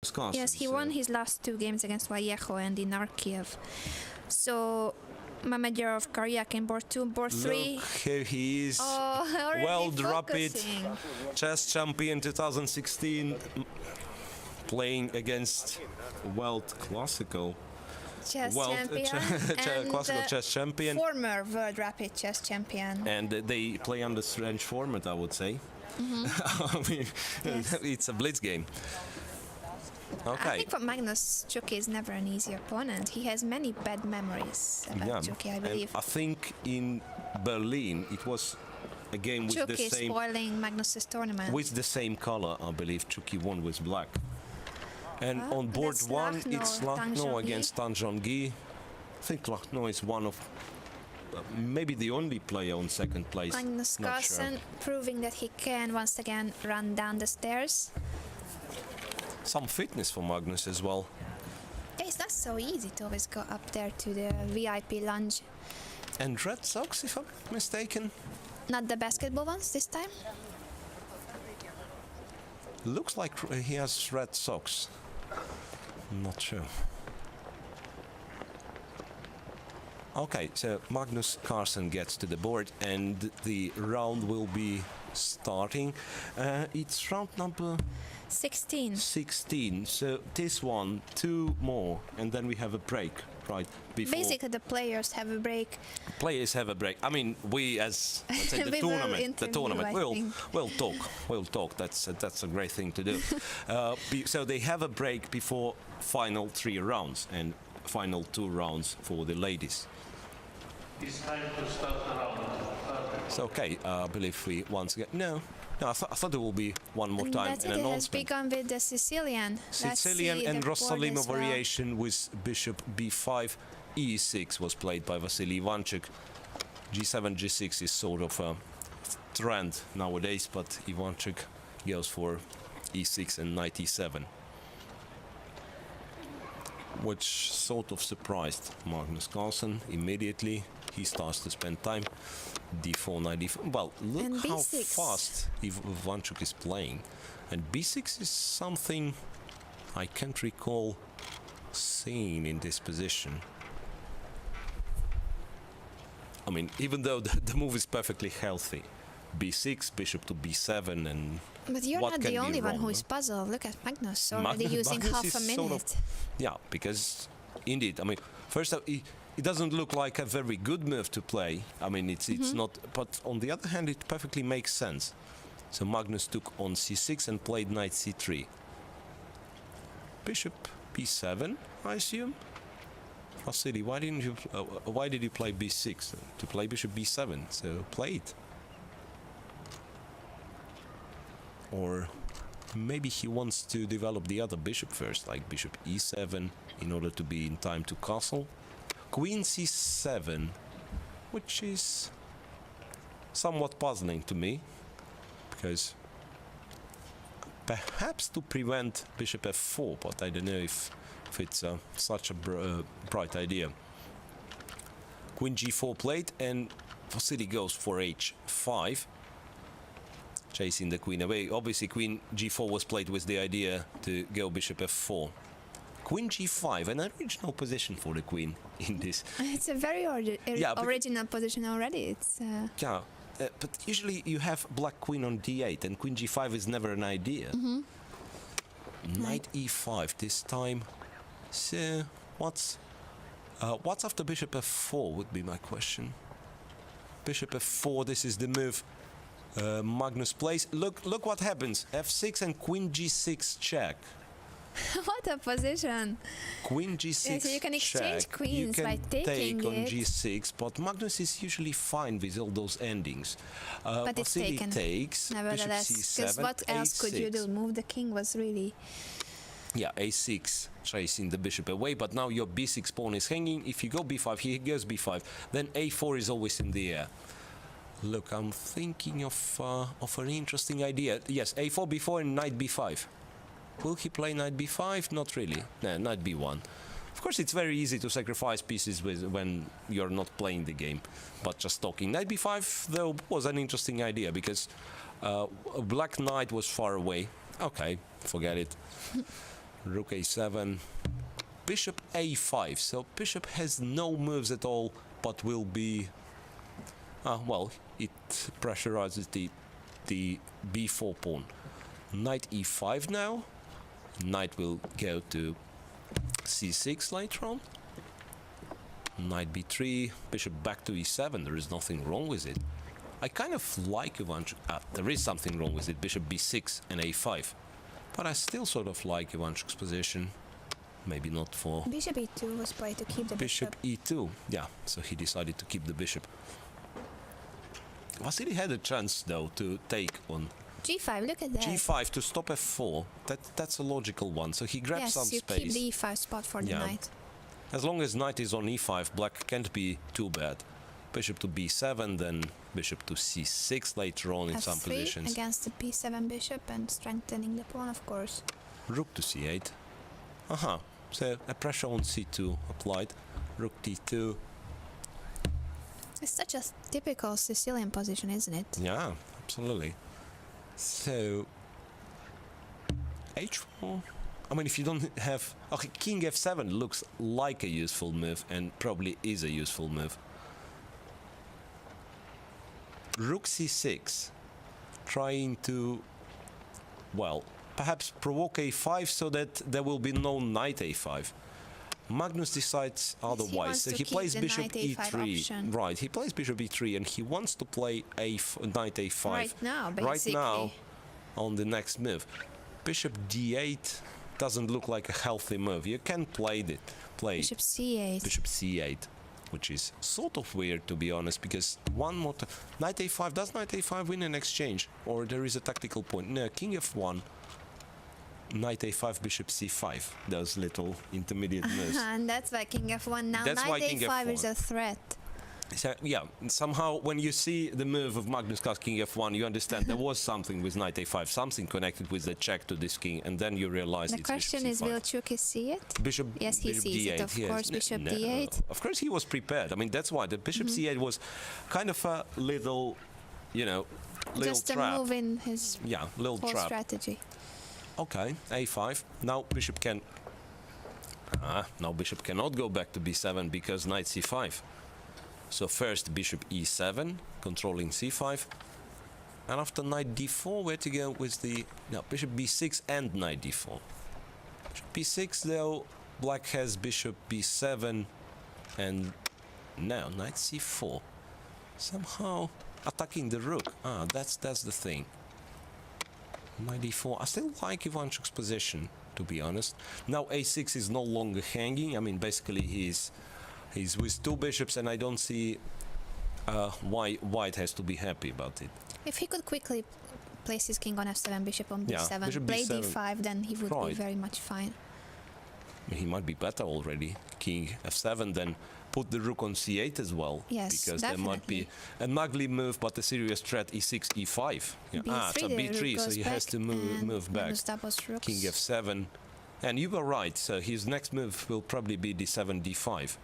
Magnus Carlsen. Yes, he won his last 2 games against Vallejo and Inarkiev. So Mamedov, Karyakin, board 2, board 3. Look, here he is. Oh, World Rapid focusing. chess champion 2016, playing against world classical Chess champion and classical chess champion, former World Rapid chess champion. and they play on the strange format, I would say. I mean, Yes. it's a blitz game. Okay. I think for Magnus, Chucky is never an easy opponent. He has many bad memories about Chucky, I and believe. I think in Berlin it was a game with Chucky the is same spoiling Magnus's tournament. with the same color. I believe Chucky won with black. And Well, on board that's 1, Lucknow, it's Tang Lucknow Zhongyi. against Tang Zhongyi. I think Lucknow is one of maybe the only player on second place. Magnus Not Carlsen sure. proving that he can once again run down the stairs. Some fitness for Magnus as well. Yeah, it's not so easy to always go up there to the VIP lounge. And red socks, if I'm not mistaken. Not the basketball ones this time. Looks like he has red socks. Not sure. Okay, so Magnus Carlsen gets to the board and the round will be starting. It's round number 16. 16. So this one, 2 more, and then we have a break, right? Before Basically, the players have a break. players have a break. I mean, we as let's say, the We will tournament, interview, I think. we'll talk. That's a great thing to do. So they have a break before final 3 rounds and final 2 rounds for the ladies. It's time to start the round. So okay, I believe we once again. No, I thought there will be one more And time that's an it. It has announcement. begun with the Sicilian. Let's Sicilian see and the board Rossalino as well. variation with bishop b5, e6 was played by Vassily Ivanchuk. g7, g6 is sort of a trend nowadays, but Ivanchuk goes for e6 and knight e7. Which sort of surprised Magnus Carlsen immediately. He starts to spend time. d4, knight d4. Well, look And how b6. fast Ivanchuk is playing. And b6 is something I can't recall seeing in this position. I mean, even though the move is perfectly healthy. b6, bishop to b7, and But you're what not can the be only one wrong, who no? is puzzled. Look at Magnus already Magnus- using Magnus half is a sort of- minute. Yeah, because indeed, I mean, first it doesn't look like a very good move to play. I mean, it's not, but on the other hand, it perfectly makes sense. So Magnus took on c6 and played knight c3. Bishop b7, I assume. Vassily, why didn't you? Why did you play b6 to play bishop b7? So play it. Or maybe he wants to develop the other bishop first, like bishop e7, in order to be in time to castle. Queen c7, which is somewhat puzzling to me, because perhaps to prevent bishop f4, but I don't know if it's such a bright idea. Queen g4 played, and Vassily goes for h5. Chasing the queen away. Obviously, queen g4 was played with the idea to go bishop f4. Queen g5, an original position for the queen in this. It's a very Yeah, but- original position already. It's Yeah, but usually you have black queen on d8, and queen g5 is never an idea. Knight e5 this time. So what's after bishop f4 would be my question. Bishop f4. This is the move. Magnus plays. Look what happens. f6 and queen g6 check. what a position. Queen g6 Yeah, so you can exchange check. queens you by can taking take on it. g6, but Magnus is usually fine with all those endings. But it's Vassily taken. takes Nevertheless, bishop because c7, what else could you a6. do? Move the king was really... Yeah, a6, chasing the bishop away, but now your b6 pawn is hanging. If you go b5, he goes b5, then a4 is always in the air. Look, I'm thinking of an interesting idea. Yes, a4, b4, and knight b5. Will he play knight b5? Not really. No, knight b1. Of course, it's very easy to sacrifice pieces when you're not playing the game, but just talking. Knight b5, though, was an interesting idea, because black knight was far away. Okay, forget it. Rook a7. Bishop a5. So bishop has no moves at all, but will be... well, it pressurizes the b4 pawn. Knight e5 now. Knight will go to c6 later on. Knight b3, bishop back to e7. There is nothing wrong with it. I kind of like Ivanchuk. There is something wrong with it. Bishop b6 and a5. But I still sort of like Ivanchuk's position. Maybe not for... Bishop e2 was played to keep the Bishop e2. Yeah, so he decided to keep the bishop. Vassily had a chance, though, to take on g5, look at that. g5 to stop f4. That's a logical one. So he grabs some space. Yes, you keep the e5 spot for the knight. As long as knight is on e5, black can't be too bad. Bishop to b7, then bishop to c6 later on in some positions. Against the b7 bishop and strengthening the pawn, of course. Rook to c8. So a pressure on c2 applied. Rook t2. It's such a typical Sicilian position, isn't it? Yeah, absolutely. So h4. I mean, if you don't have... Okay, king f7 looks like a useful move and probably is a useful move. Rook c6. Trying to... Well, perhaps provoke a5 so that there will be no knight a5. Magnus decides otherwise. So he plays bishop e3. Right, he plays bishop e3 and he wants to play knight a5. Right now, basically. Right now, on the next move. Bishop d8 doesn't look like a healthy move. You can play it. Bishop c8. Bishop c8, which is sort of weird, to be honest, because one more... Knight a5, does knight a5 win an exchange? Or there is a tactical point? No, king f1. Knight a5, bishop c5, those little intermediate moves. And that's why king f1. Now that's knight a5 is a threat. So, yeah, somehow when you see the move of Magnus Carlsen, king f1, you understand there was something with knight a5, something connected with the check to this king, and then you realize it's bishop c5. The question is, will Chucky see it? Bishop, yes, he bishop sees d8, it, of course, bishop no, d8. Of course he was prepared. I mean, that's why the bishop c8 was kind of a little, you know, little just trap. A move in his little whole trap. strategy. Okay, a5. Now bishop can... now bishop cannot go back to b7 because knight c5. So first bishop e7, controlling c5. And after knight d4, where to go with the... No, bishop b6 and knight d4. Bishop b6, though, black has bishop b7 and... now knight c4. Somehow attacking the rook. That's the thing. Knight d4. I still like Ivanchuk's position, to be honest. Now a6 is no longer hanging. I mean, basically he's with two bishops, and I don't see why white has to be happy about it. If he could quickly place his king on f7, bishop on b7, bishop play b7. d5, then he would be very much fine. He might be better already. King f7, then put the rook on c8 as well. Yes, because definitely. there might be a ugly move, but a serious threat e6, e5. Yeah. B3, so b3, so he has to move back. King f7. And you were right, so his next move will probably be d7, d5.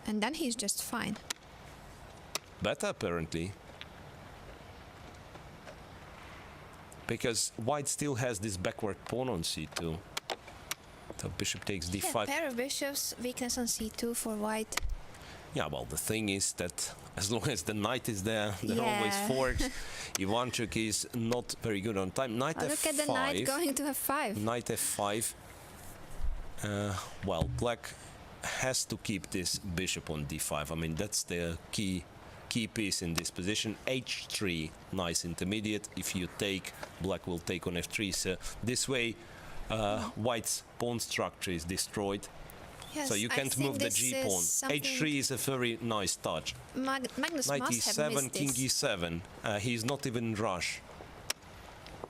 And then he's just fine. Better, apparently. Because white still has this backward pawn on c2. So bishop takes d5. Yeah, pair of bishops, weakness on c2 for white. Yeah, well, the thing is that as long as the knight is there, there are always forks. Ivanchuk is not very good on time. Knight f5. Look at the knight going to f5. Knight f5. Well, black has to keep this bishop on d5. I mean, that's the key piece in this position. h3, nice intermediate. If you take, black will take on f3. So this way, white's pawn structure is destroyed. Yes, so you can't move the g pawn. h3 is a very nice touch. Magnus Knight must have missed e7, king e7. He's not even in rush.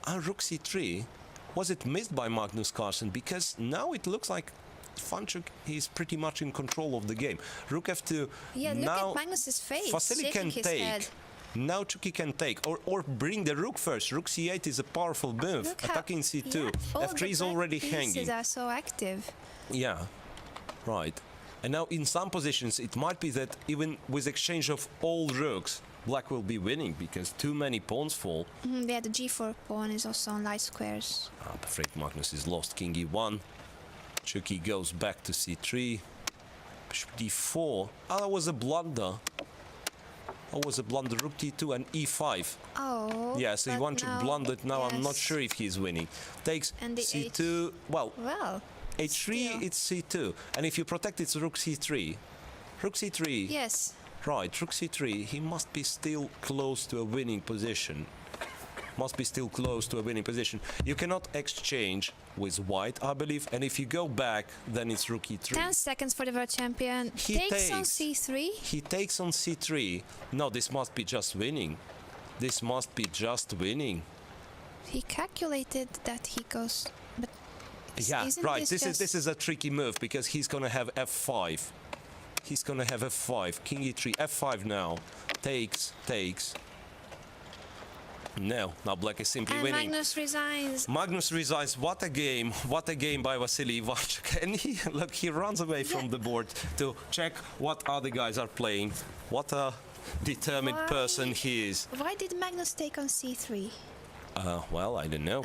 Rook c3. Was it missed by Magnus Carlsen? Because now it looks like Ivanchuk is pretty much in control of the game. Rook f2. Yeah, now look at Magnus's face. Vassily can take. Head. Now Chucky can take. Or bring the rook first. Rook c8 is a powerful move. Look attacking c2. Yeah, f3 is already hanging. Pieces are so active. Yeah, right. And now in some positions it might be that even with exchange of all rooks, black will be winning because too many pawns fall. Yeah, the g4 pawn is also on light squares. I'm afraid Magnus is lost. King e1. Chucky goes back to c3. Bishop d4. Oh, that was a blunder. That was a blunder. Rook d2 and e5. Oh. Yeah, so but Ivanchuk now- blundered. Now I'm not yes. sure if he's winning. Takes And the c2. Well, Well. h3, still. it's c2. And if you protect, it's rook c3. Rook c3. Yes. Right, rook c3. He must be still close to a winning position. Must be still close to a winning position. You cannot exchange with white, I believe. And if you go back, then it's rook e3. 10 seconds for the world champion. He takes on takes. c3. He takes on c3. No, this must be just winning. This must be just winning. He calculated that he goes. But Yeah, isn't right. this This is a tricky move because he's gonna have f5. He's gonna have f5. King e3. f5 now. Takes. No, now black is simply and winning. Magnus resigns. Magnus resigns. What a game! What a game by Vassily Ivanchuk. And he runs away from the board to check what other guys are playing. What a determined Why? person he is. Why did Magnus take on c3? Well, I don't know.